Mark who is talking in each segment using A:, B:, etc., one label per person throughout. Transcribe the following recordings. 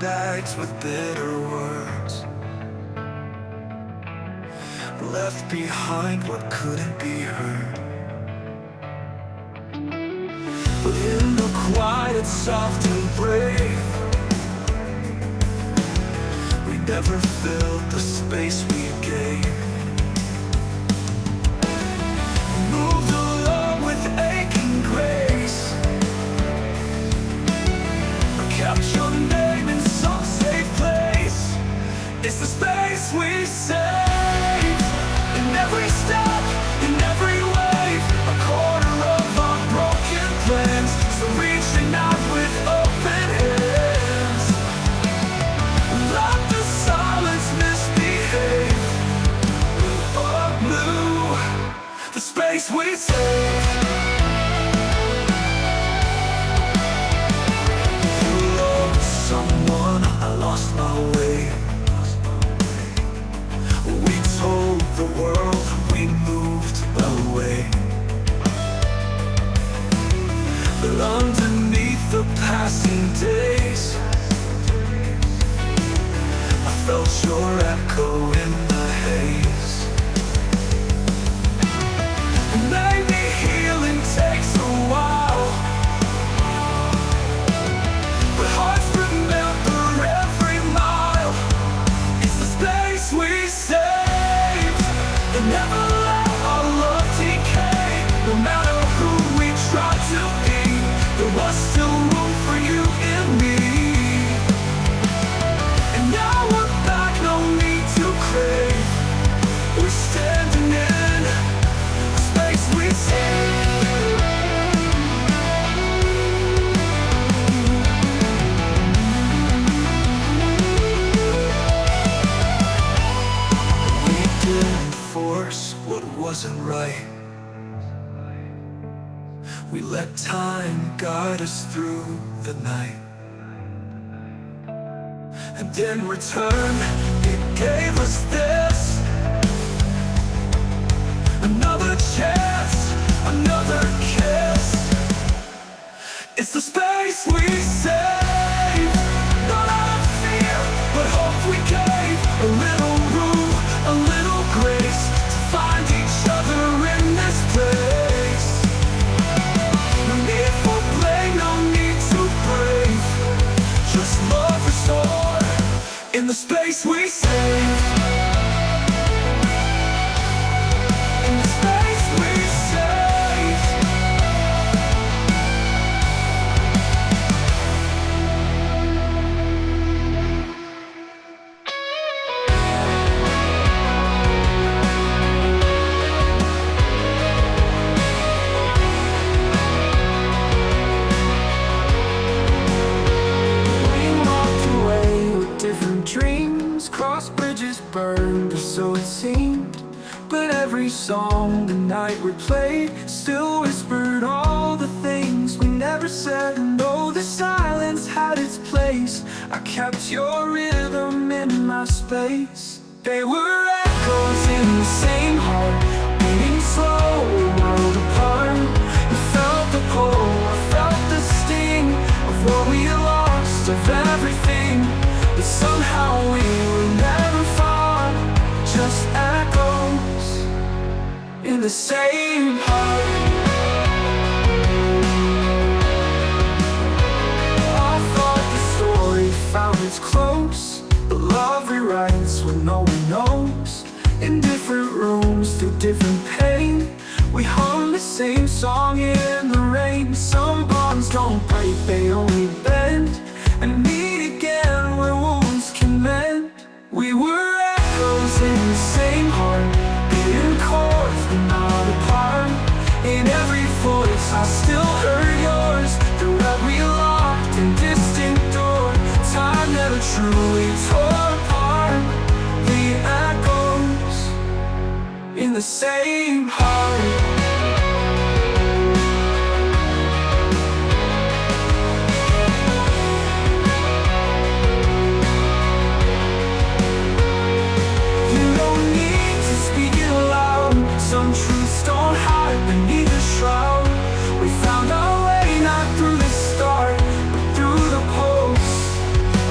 A: bags with bitter words, left behind what couldn't be heard. But in the quiet, soft and brave, we never filled the space we gave. Moved along with aching grace, kept your name in some safe place. It's the space we save. In every step, in every wave, a corner of our broken plans. So reaching out with open hands, let the silence misbehave. Blue, the space we save. Someone, I lost my way. We told the world we moved away. But underneath the passing days, I felt your echo in the haze. And maybe healing takes a while, but hearts remember every mile. It's the space we saved, and never let our love decay. No matter who we try to be, there was still room for you and me. And now we're back, no need to crave. We're standing in the space we saved. What wasn't right, we let time guide us through the night. And in return, it gave us this: another chance, another kiss. It's the space we save. Not out of fear, but hope we gave. A little room, a little grace, find each other in this place. No need for blame, no need to brave, just love restored in the space we save. In the space we save. Dreams, crossed bridges burned, or so it seemed. But every song the night replayed still whispered all the things we never said. And though the silence had its place, I kept your rhythm in my space. They were echoes in the same heart, beating slow, world apart. You felt the pull, I felt the sting of what we lost, of everything. But somehow we were never far, just echoes in the same heart. I thought the story found its close, but love rewrites when no one knows. In different rooms, through different pain, we hum the same song in the rain. Some bonds don't break, they only bend, and meet again where wounds can mend. We were echoes in the same heart, beating chords but not apart. In every voice I still heard yours, the web we locked in distant door. Time never truly tore apart the echoes in the same heart. Some truths don't hide beneath a shroud. We found our way not through the start, but through the pulse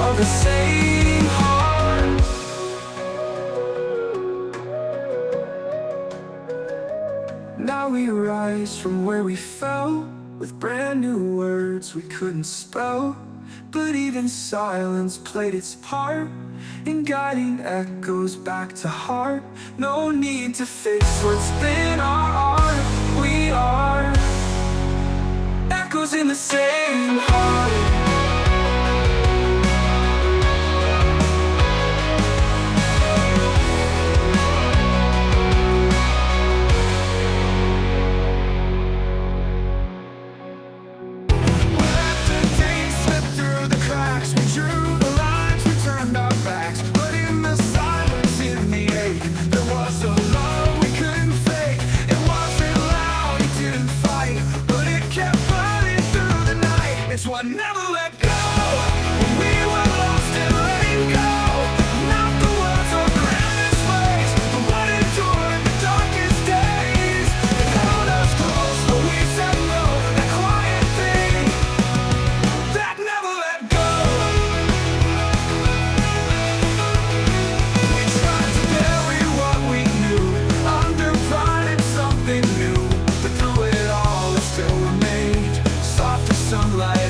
A: of still the same heart. Now we rise from where we fell, with brand new words we couldn't spell. But even silence played its part in guiding echoes back to heart. No need to fix what's been our art. We are echoes in the same heart. It's what never let go. When we were lost and letting go, not the words or grandest ways, but what endured the darkest days. It held us close, but we said no. That quiet thing that never let go. We tried to bury what we knew under pride in something new, but through it all it still remained soft as sunlight.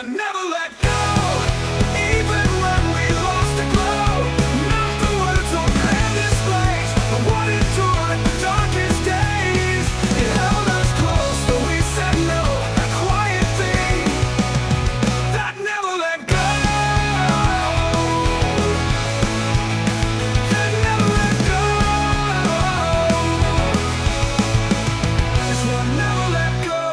A: Never let go, even when we lost the glow. Not the words or grand displays, but what endured the darkest days. It held us close, but we said no. That quiet thing that never let go. That never let go. It's what never let go.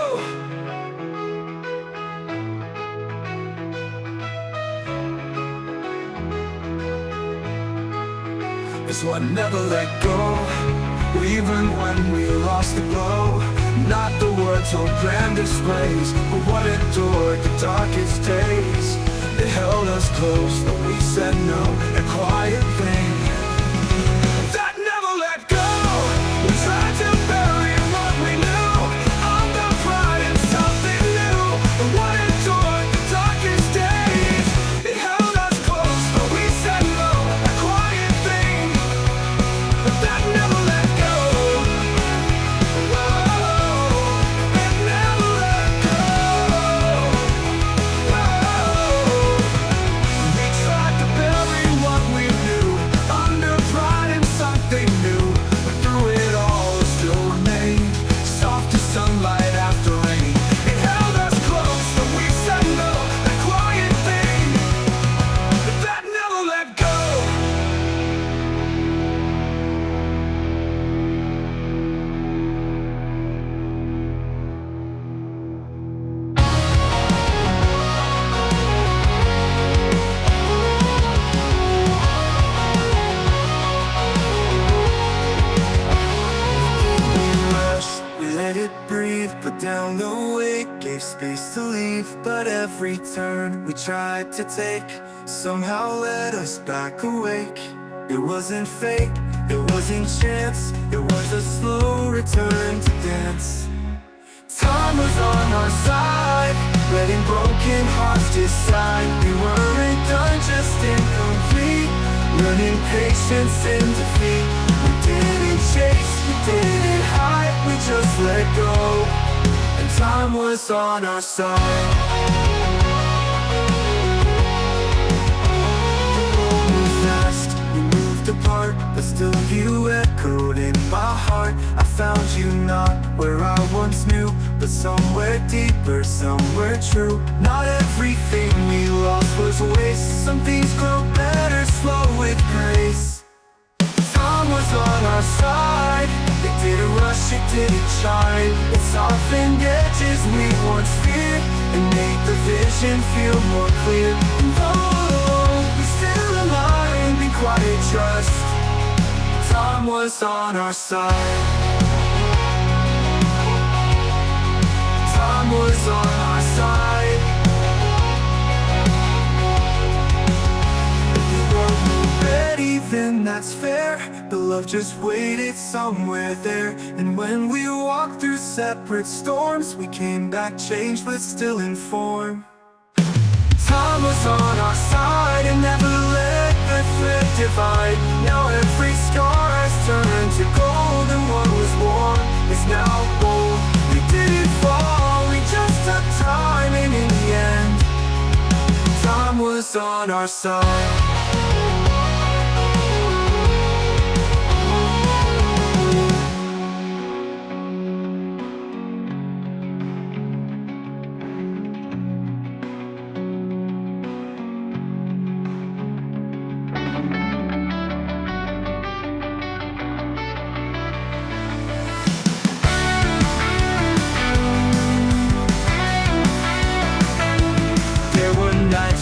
A: It's what never let go, even when we lost the glow. Not the words or grand displays, but what endured the darkest days. It held us close, but we said no. A quiet thing that never let go. We tried to bury what we knew under pride in something new, but what endured the darkest days. It held us close, but we said no. A quiet thing that never let go. Whoa, that never let go. Whoa. We tried to bury what we knew under pride in something new, but through it all it still remained soft as sunlight after rain. It held us close, but we said no. That quiet thing that never let go. We let it breathe, but down the way gave space to leave. But every turn we tried to take somehow led us back awake. It wasn't fate, it wasn't chance, it was a slow return to dance. Time was on our side, letting broken hearts decide. We weren't done, just incomplete, learning patience in defeat. We didn't chase, we didn't hide, we just let go, and time was on our side. We moved fast, we moved apart, but still you echoed in my heart. I found you not where I once knew, but somewhere deeper, somewhere true. Not everything we lost was waste. Some things grow better slow with grace. Time was on our side, it didn't rush, it didn't shine. It softened edges we once feared, and made the vision feel more clear. And though we still aligned in quiet trust, time was on our side. Time was on our side. We were ready then. that's fair, but love just waited somewhere there. And when we walked through separate storms, we came back changed but still informed. Time was on our side and never let the thread divide. Now every scar has turned to gold, and what was warm is now bold. We didn't fall, we just took time, and in the end, time was on our side.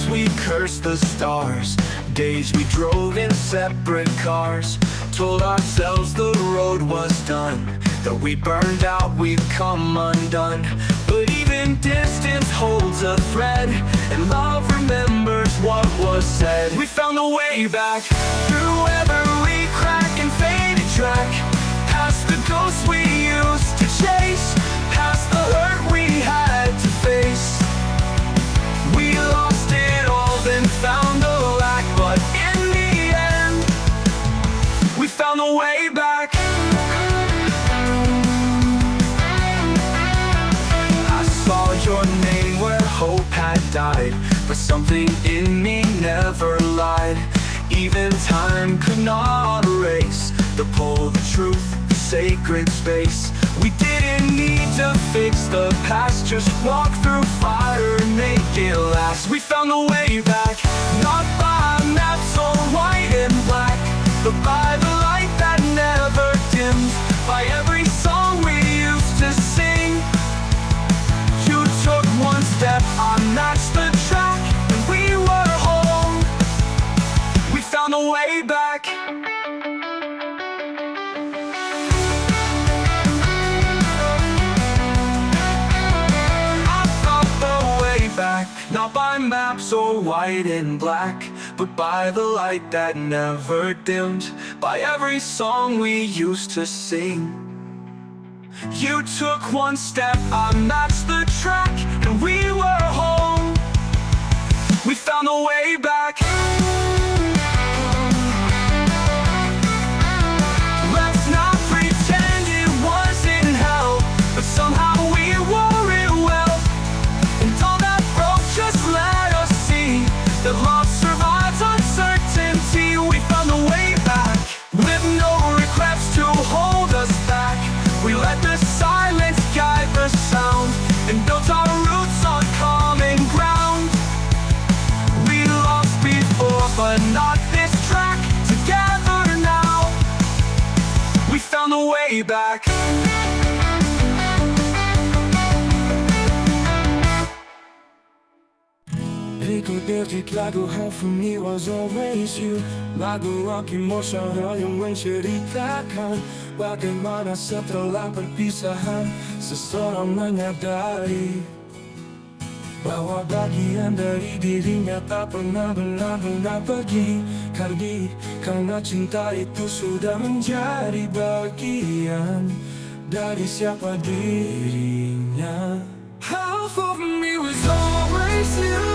A: We cursed the stars, days we drove in separate cars, told ourselves the road was done, that we burned out, we'd come undone. But even distance holds a thread, and love remembers what was said. We found the way back, through every crack and faded track, past the ghosts we used to chase, past the hurt we had to face. We lost it all, then found the lack, but in the end, we found the way back. I saw your name where hope had died, but something in me never lied. Even time could not erase the pull, the truth, the sacred space. We didn't need to fix the past, just walk through fire and make it last. We found the way back, not by maps or white and black, but by the light that never dims, by every song we used to sing. You took one step, I matched the track, and we were home. We found the way back. Not by maps or white and black, but by the light that never dimmed, by every song we used to sing. You took one step, I matched the track, and we were home. We found the way back. Let's not pretend it wasn't hell, but somehow we wore it well. And all that broke just let us see that love survives uncertainty. We found the way back, with no regrets to hold us back. We let the silence guide the sound, and built our roots on common ground. We lost before, but not this track. Together now, we found the way back. Pick lagu hal for me was always you. Lagu rock emosional yang menceritakan bagaimana setelah perpisahan seseorang menyadari bahwa bagian dari dirinya tak pernah benar-benar pergi karena cinta itu sudah menjadi bagian dari siapa dirinya. Half of me was always you.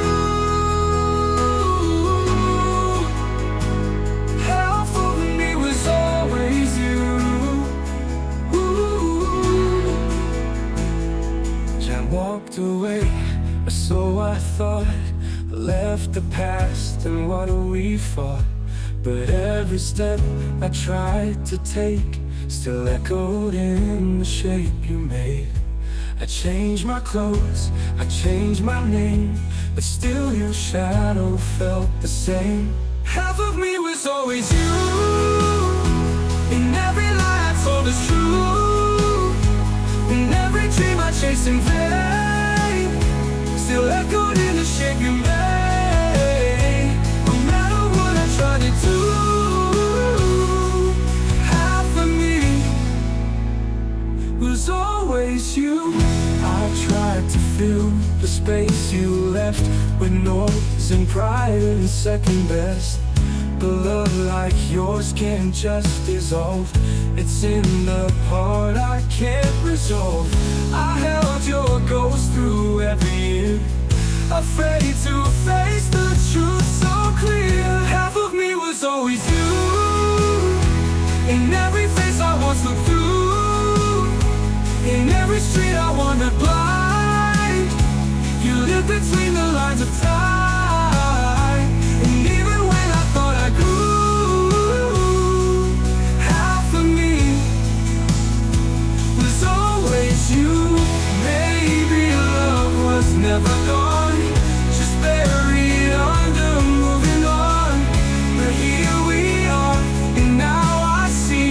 A: Walked away, or so I thought. Left the past and what we fought. But every step I tried to take still echoed in the shape you made. I changed my clothes, I changed my name, but still your shadow felt the same. Half of me was always you. In every lie I told us true. In every dream I chased in vain, still echoed in the shape you made. No matter what I tried to do, half of me was always you. I tried to fill the space you left with noise and pride and second best, But love like yours can't just dissolve. It's in the part I can't resolve. I held your ghost through every year, afraid to face the truth so clear. Half of me was always you, in every face I once looked through, in every street I wandered blind. You lived between the lines of time, and even when I thought I grew, half of me was always you. Maybe love was never gone, just buried under moving on. But here we are, and now I see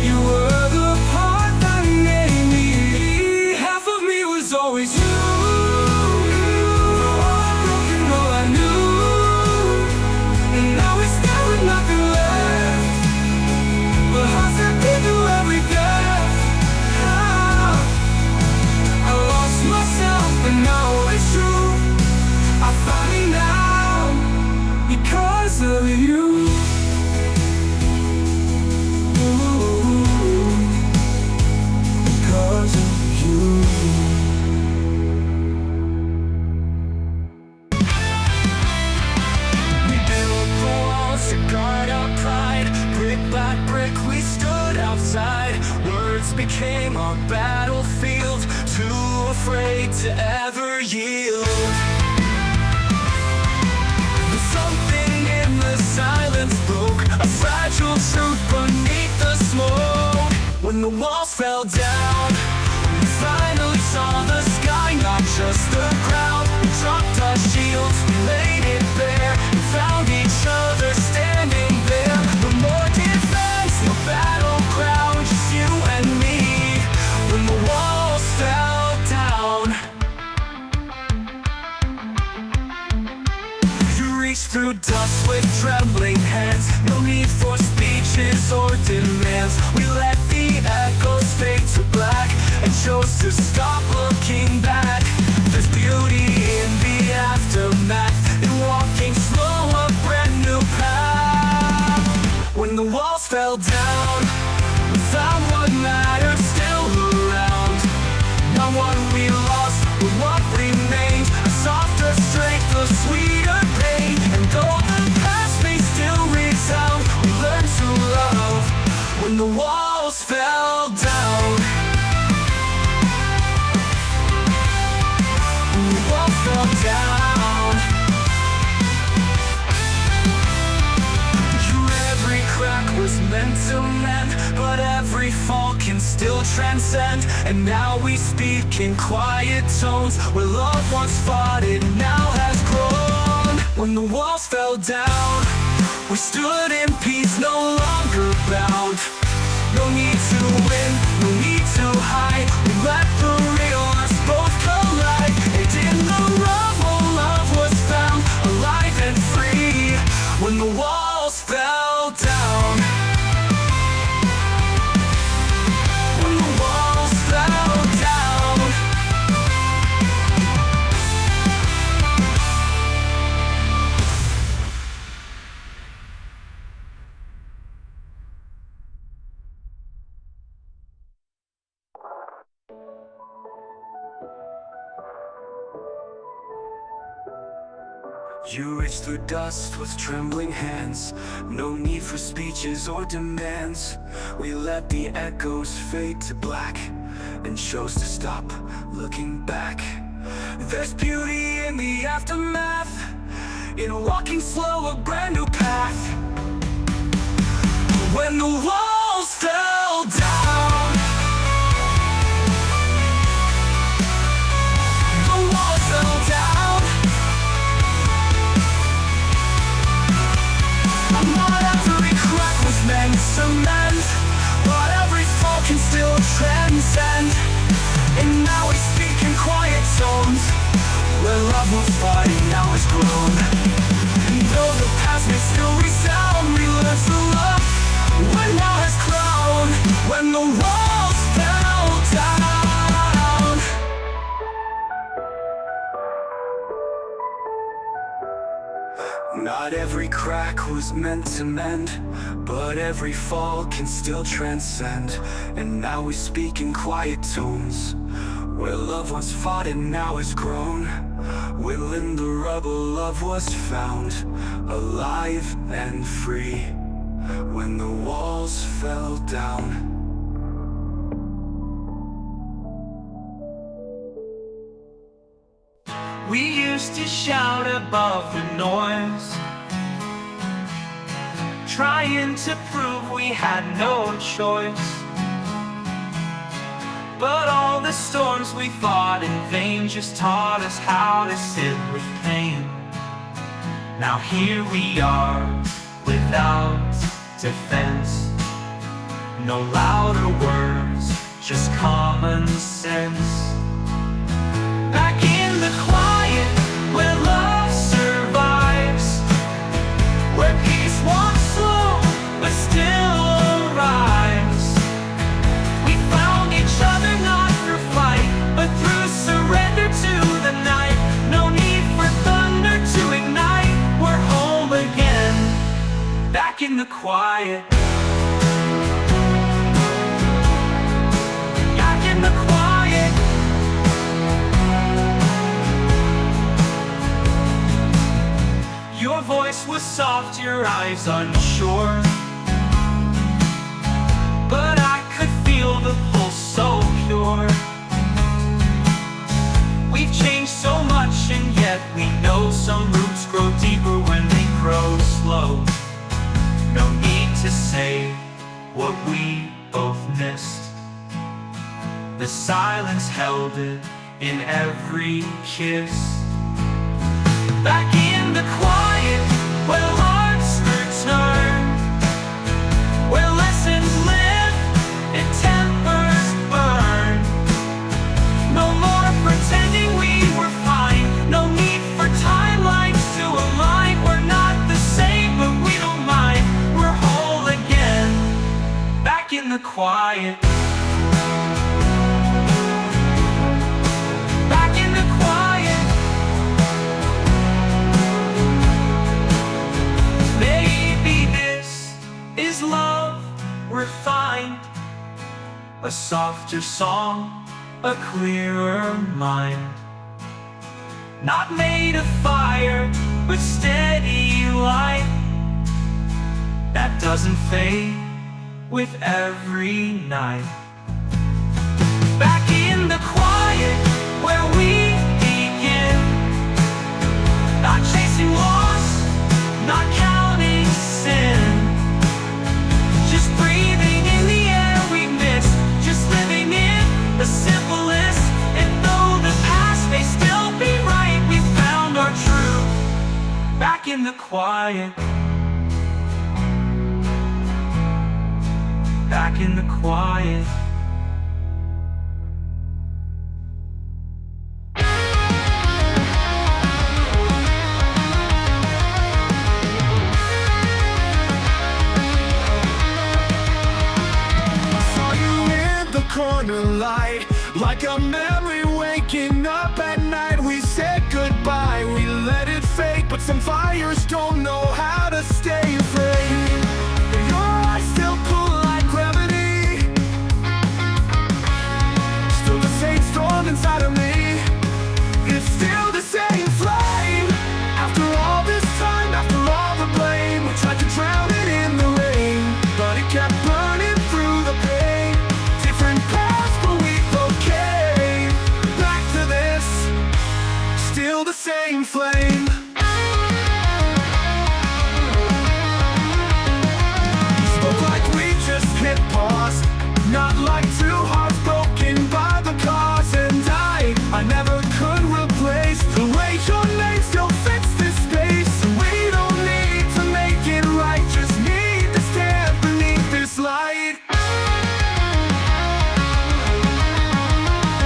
A: you were the part that made me. Half of me was always you. Of you, because of you. We built the walls to guard our pride. Brick by brick we stood outside. Words became our battlefield, too afraid to ever yield. Silence broke, a fragile truth beneath the smoke. When the walls fell down, we finally saw the sky, not just the ground. We dropped our shields, we laid it bare, and found each other standing there. No more defense, no battleground, just you and me. When the walls fell down, through dust with trembling hands. No need for speeches or demands. We let the echoes fade to black and chose to stop looking back. There's beauty in the aftermath, in walking slow a brand new path. When the walls fell down, we found what mattered still around. Not what we lost, but what remained. A softer strength, a sweeter pain. And though the past may still resound, we learned to love when the walls fell down. When the walls fell down, every crack was meant to mend, but every fall can still transcend. And now we speak in quiet tones, where love once fought it now has grown. When the walls fell down, we stood in peace, no longer bound. No need to win, no need to hide. We let the real us both collide. And in the rubble love was found, alive and free. When the walls fell down, when the walls fell down. You reached through dust with trembling hands. No need for speeches or demands. We let the echoes fade to black and chose to stop looking back. There's beauty in the aftermath, in walking slow a brand new path. When the walls fell down, the walls fell down. Not every crack was meant to mend, but every fall can still transcend. And now we speak in quiet tones, where love was fighting now is grown. And though the past may still resound, we learn to love when now has grown. When the walls fell down, not Not every crack was meant to mend, but every fall can still transcend. And now we speak in quiet tones, where love once fought and now is grown. Where in the rubble love was found, alive and free, when the walls fell down.
B: We used to shout above the noise, trying to prove we had no choice. But all the storms we fought in vain just taught us how to sit with pain. Now here we are, without defense. No louder words, just common sense. Back in the quiet, where love survives, where peace walks slow, but still arrives. We found each other not through fight, but through surrender to the night. No need for thunder to ignite. We're home again, back in the quiet. Back in the quiet. Your voice was soft, your eyes unsure, but I could feel the pulse so pure. We've changed so much, and yet we know some roots grow deeper when they grow slow. No need to say what we both missed. The silence held it in every kiss. Back in the quiet, where hearts return, where lessons live and tempers burn. No more pretending we were fine, no need for timelines to align. We're not the same, but we don't mind. We're whole again, back in the quiet. Back in the quiet. Maybe this is love refined, a softer song, a clearer mind. Not made of fire, but steady light that doesn't fade with every night. Back in the quiet, where we begin, not chasing loss, not counting sin, just breathing in the air we miss, just living in the simplest. And though the past may still be right, we found our truth back in the quiet. Back in the quiet.
A: Corner light, like a memory waking up at night. We said goodbye, we let it fade, but some fires don't know how to stay afraid. Your eyes still pull like gravity, still the same storm inside of me. It's still the same flame. After all this time, after all the blame, we tried to drown it in the rain, but it kept burning through the pain. Different paths, but we both came back to this, still the same flame. Spoke like we just hit pause, not like two hearts broken by the cause. And I never could replace the way your name still fits this space. And we don't need to make it right, just need to stand beneath this light.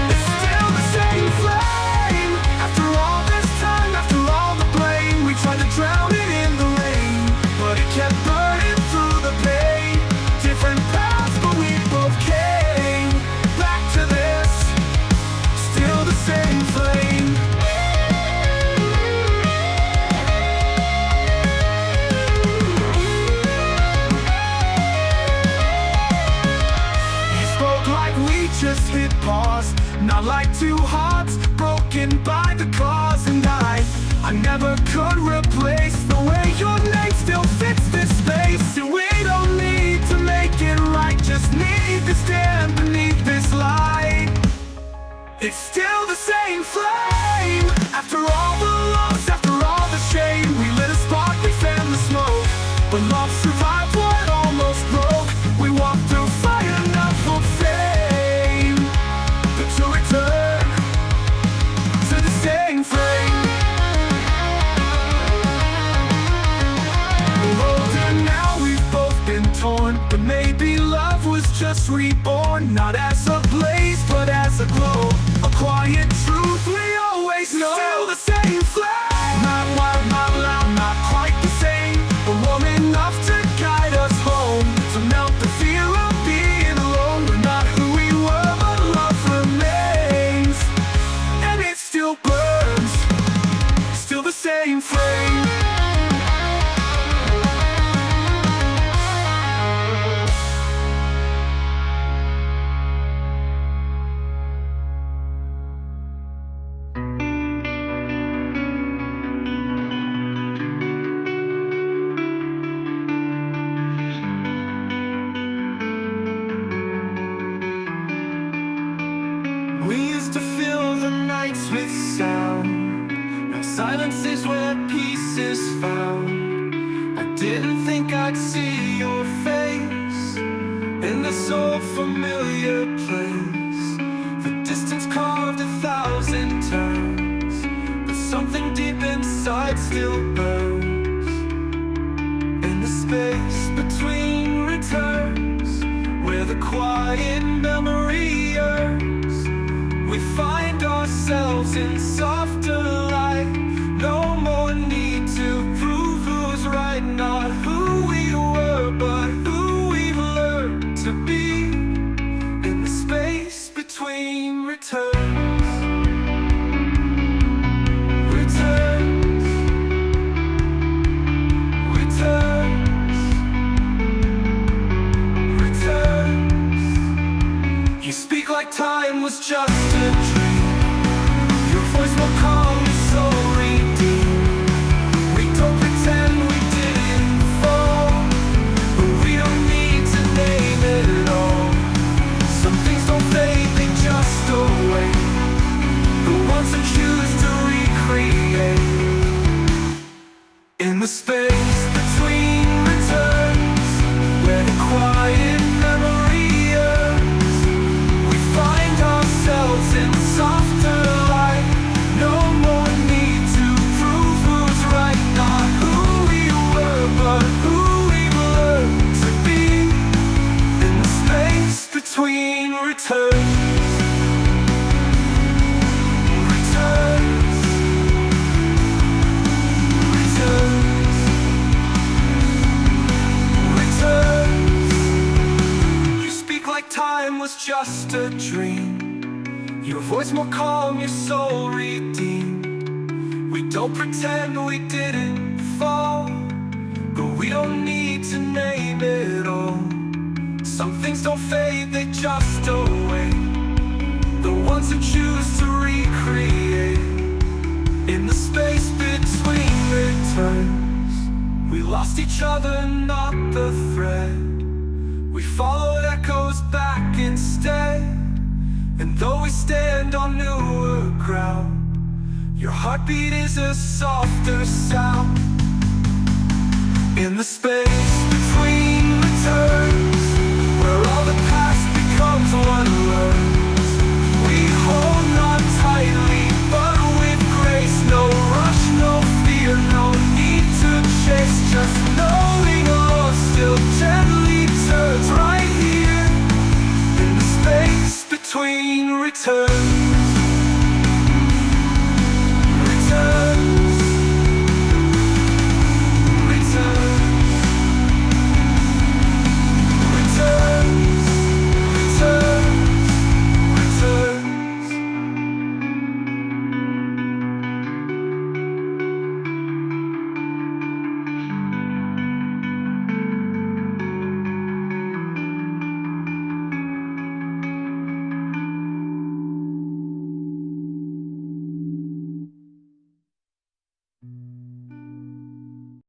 A: It's still the same flame. After all this time, after all the blame, we tried to drown it in the rain, but it kept burning through the pain. Different paths, but we both came just hit pause. Not like two hearts broken by the cause. And I never could replace the way your name still fits this space. And we don't need to make it right, just need to stand beneath this light. It's still the same flame. After all the loss, after all the shame, we lit a spark, we fanned the smoke. But love survived what almost broke. We walked through fire, not for fame, but to return to the same flame. We're older now, we've both been torn, but maybe love was just reborn. Not as a blaze, but as a glow, a quiet truth we always know. Still the same flame. Not wild, not loud, not quite the same, but warm enough to guide us home. To melt the fear of being alone. We're not who we were, but love remains. And it still burns, still the same flame. We used to fill the nights with sound. Now silence is where peace is found. I didn't think I'd see your face in this old familiar place. The distance carved 1,000 turns, but something deep inside still burns. In the space between returns, where the quiet memory yearns, we find ourselves in softer light. No more need to prove who's right. Not who we were, but who we've learned to be. In the space between returns. Returns. Returns. Returns. You speak like time was just a dream. Your voice will calm your soul redeemed. We don't pretend we didn't fall, but we don't need to name it at all. Some things don't fade, they just away. The ones that choose to recreate. In the space between returns, where the quiet memory yearns, we find ourselves in softer light. No more need to prove who's right. Not who we were, but who we've learned to be. In the space between returns. Returns. Returns. Returns. You speak like time was just a dream. Your voice more calm, your soul redeemed. We don't pretend we didn't fall, but we don't need to name it all. Some things don't fade, they just away. The ones who choose to recreate. In the space between returns, we lost each other, not the thread. We followed echoes back instead. And though we stand on newer ground, your heartbeat is a softer sound. In the space between returns, where all the past becomes what learns, we hold on tightly, but with grace. No rush, no fear, no need to chase. Just knowing love still gently turns right here. In the space between returns.